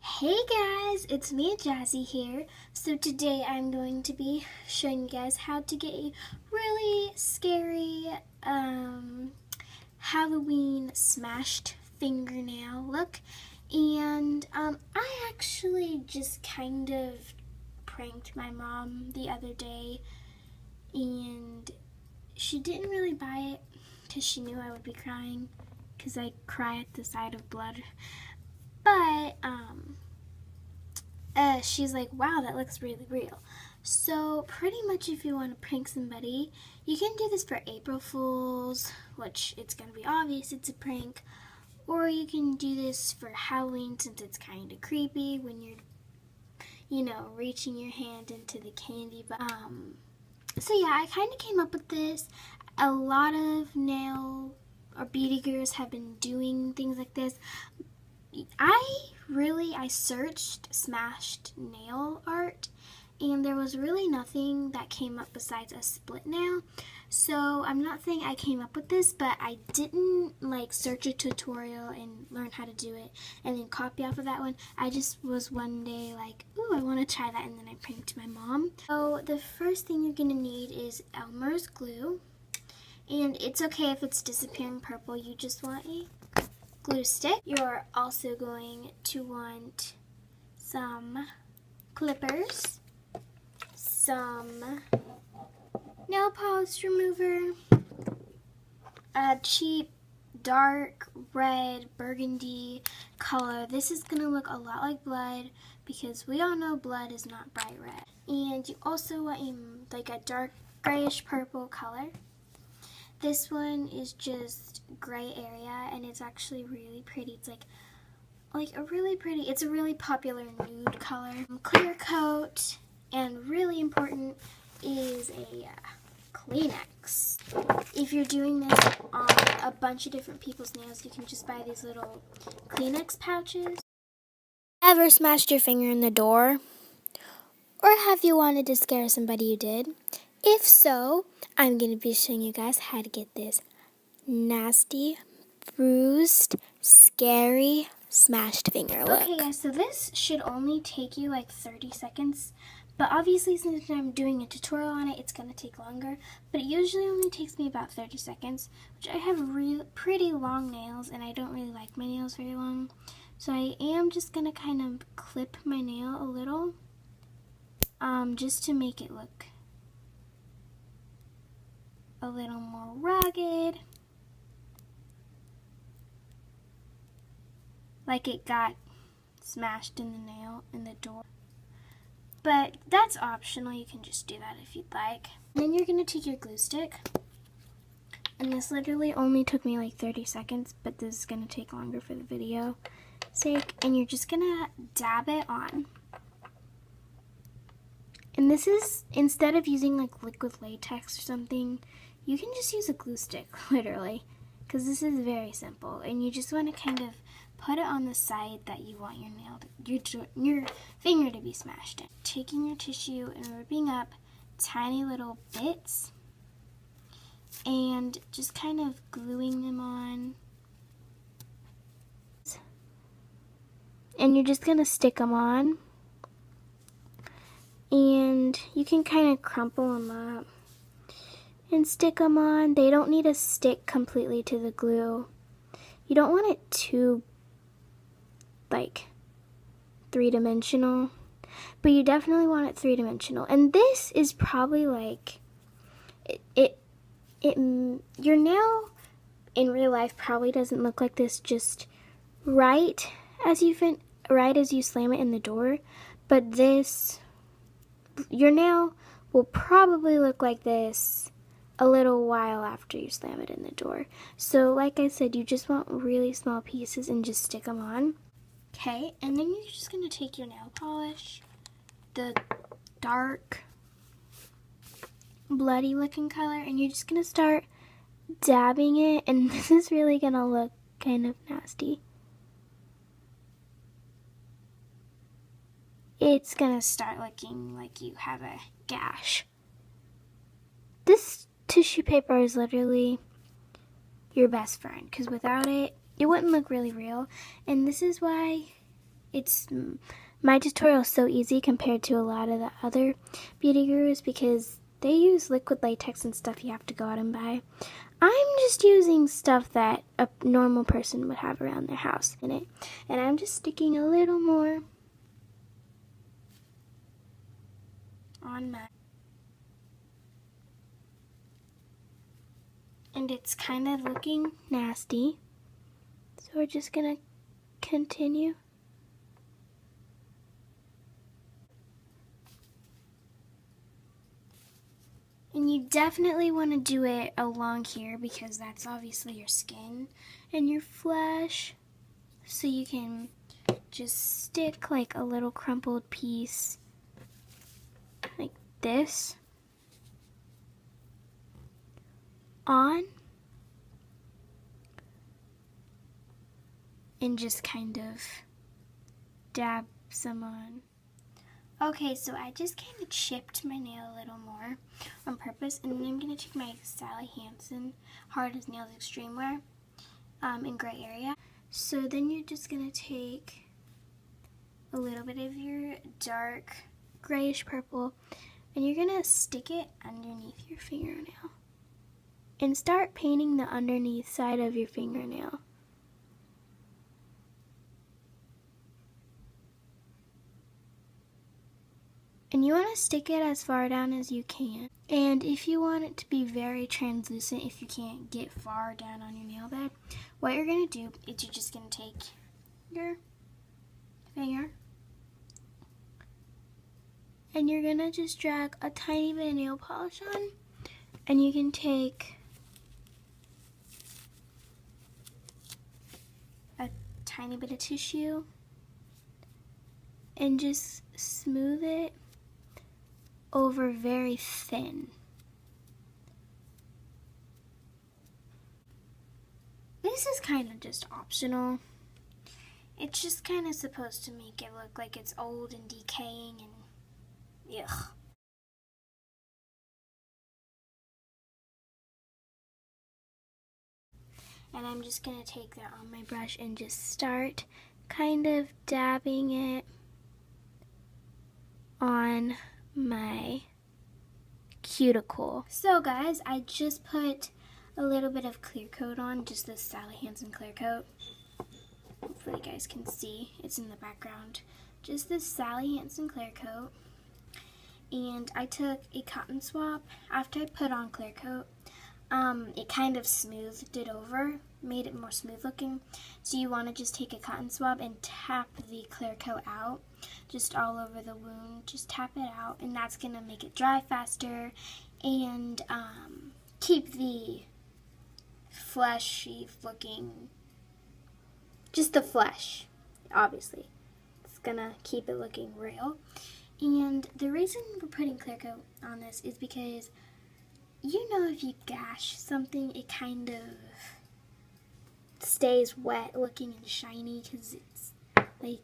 Hey guys, it's me, Jazzy here. So today I'm going to be showing you guys how to get a really scary Halloween smashed fingernail look. And I actually just kind of pranked my mom the other day, and she didn't really buy it because she knew I would be crying because I cry at the sight of blood. But she's like, wow, that looks really real. So pretty much if you want to prank somebody, you can do this for April Fools, which it's going to be obvious it's a prank, or you can do this for Halloween since it's kind of creepy when you're, reaching your hand into the candy. So yeah, I kind of came up with this. A lot of nail or beauty gurus have been doing things like this. I searched smashed nail art, and there was really nothing that came up besides a split nail. So I'm not saying I came up with this, but I didn't search a tutorial and learn how to do it and then copy off of that one. I just was one day like, ooh, I want to try that, and then I pranked my mom. So the first thing you're gonna need is Elmer's glue, and it's okay if it's disappearing purple. You just want a glue stick. You're also going to want some clippers, some nail polish remover, a cheap dark red burgundy color. This is going to look a lot like blood because we all know blood is not bright red. And you also want a dark grayish purple color. This one is just gray area, and it's actually really pretty. It's it's a really popular nude color. Clear coat, and really important is a Kleenex. If you're doing this on a bunch of different people's nails, you can just buy these little Kleenex pouches. Ever smashed your finger in the door? Or have you wanted to scare somebody you did? If so, I'm going to be showing you guys how to get this nasty, bruised, scary, smashed finger look. Okay guys, so this should only take you 30 seconds. But obviously since I'm doing a tutorial on it, it's going to take longer. But it usually only takes me about 30 seconds, which I have pretty long nails, and I don't really like my nails very long. So I am just going to kind of clip my nail a little, just to make it look a little more rugged, like it got smashed in the nail in the door. But that's optional, you can just do that if you'd like. And then you're going to take your glue stick, and this literally only took me 30 seconds, but this is going to take longer for the video sake, and you're just going to dab it on. And this is, instead of using liquid latex or something, you can just use a glue stick, literally, because this is very simple. And you just want to kind of put it on the side that you want your finger to be smashed in. Taking your tissue and ripping up tiny little bits and just kind of gluing them on. And you're just going to stick them on. And you can kind of crumple them up and stick them on. They don't need to stick completely to the glue. You don't want it too three-dimensional, but you definitely want it three-dimensional. And this is probably your nail in real life probably doesn't look like this just right as you slam it in the door, but your nail will probably look like this a little while after you slam it in the door. So like I said, you just want really small pieces and just stick them on. Okay, and then you're just going to take your nail polish, the dark bloody looking color, and you're just going to start dabbing it, and this is really going to look kind of nasty. It's going to start looking like you have a gash. This tissue paper is literally your best friend, because without it, it wouldn't look really real. And this is why my tutorial is so easy compared to a lot of the other beauty gurus because they use liquid latex and stuff you have to go out and buy. I'm just using stuff that a normal person would have around their house in it. And I'm just sticking a little more on my... And it's kind of looking nasty. So we're just gonna continue. And you definitely want to do it along here because that's obviously your skin and your flesh. So you can just stick like a little crumpled piece like this on and just kind of dab some on. Okay, so I just kind of chipped my nail a little more on purpose, and then I'm going to take my Sally Hansen Hard as Nails Extreme Wear in gray area. So then you're just going to take a little bit of your dark grayish purple, and you're going to stick it underneath your fingernail. And start painting the underneath side of your fingernail. And you want to stick it as far down as you can. And if you want it to be very translucent, if you can't get far down on your nail bed, what you're going to do is you're just going to take your finger and you're going to just drag a tiny bit of nail polish on. And you can take a tiny bit of tissue and just smooth it over very thin. This is kind of just optional. It's just kind of supposed to make it look like it's old and decaying and ugh. And I'm just going to take that on my brush and just start kind of dabbing it on my cuticle. So guys, I just put a little bit of clear coat on, just this Sally Hansen clear coat. Hopefully you guys can see, it's in the background. Just this Sally Hansen clear coat. And I took a cotton swab. After I put on clear coat, it kind of smoothed it over, made it more smooth looking. So you want to just take a cotton swab and tap the clear coat out, just all over the wound. Just tap it out, and that's going to make it dry faster and keep the fleshy looking, just the flesh, obviously. It's going to keep it looking real. And the reason we're putting clear coat on this is because, you know, if you gash something, it kind of stays wet looking and shiny because it's like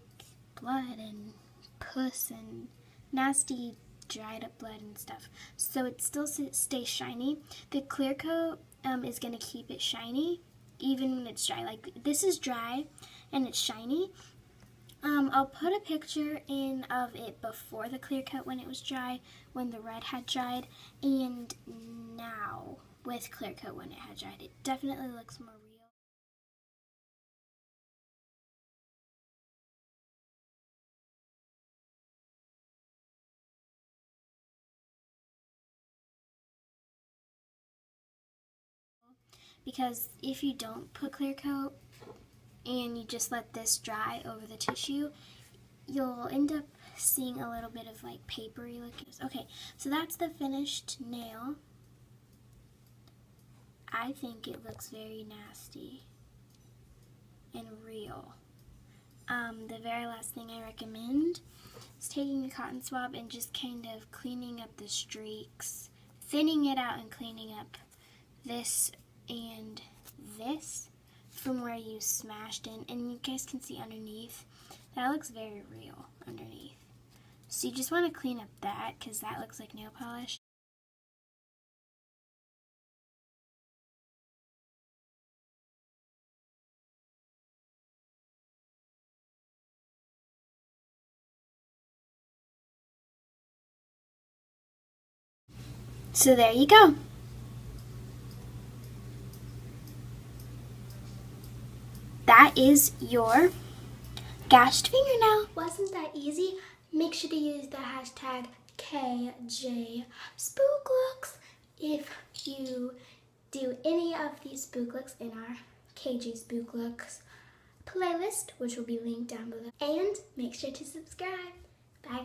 blood and pus and nasty dried up blood and stuff. So it still stays shiny. The clear coat is going to keep it shiny even when it's dry. Like this is dry and it's shiny. I'll put a picture in of it before the clear coat when it was dry, when the red had dried, and now with clear coat when it had dried. It definitely looks more real. Because if you don't put clear coat and you just let this dry over the tissue, you'll end up seeing a little bit of like papery looking. Okay, so that's the finished nail. I think it looks very nasty and real. The very last thing I recommend is taking a cotton swab and just kind of cleaning up the streaks, thinning it out and cleaning up this and this from where you smashed in. And you guys can see underneath, that looks very real underneath. So you just want to clean up that because that looks like nail polish. So there you go. That is your gashed fingernail. Wasn't that easy? Make sure to use the hashtag KJSpookLooks if you do any of these spook looks in our KJ Spook Looks playlist, which will be linked down below. And make sure to subscribe.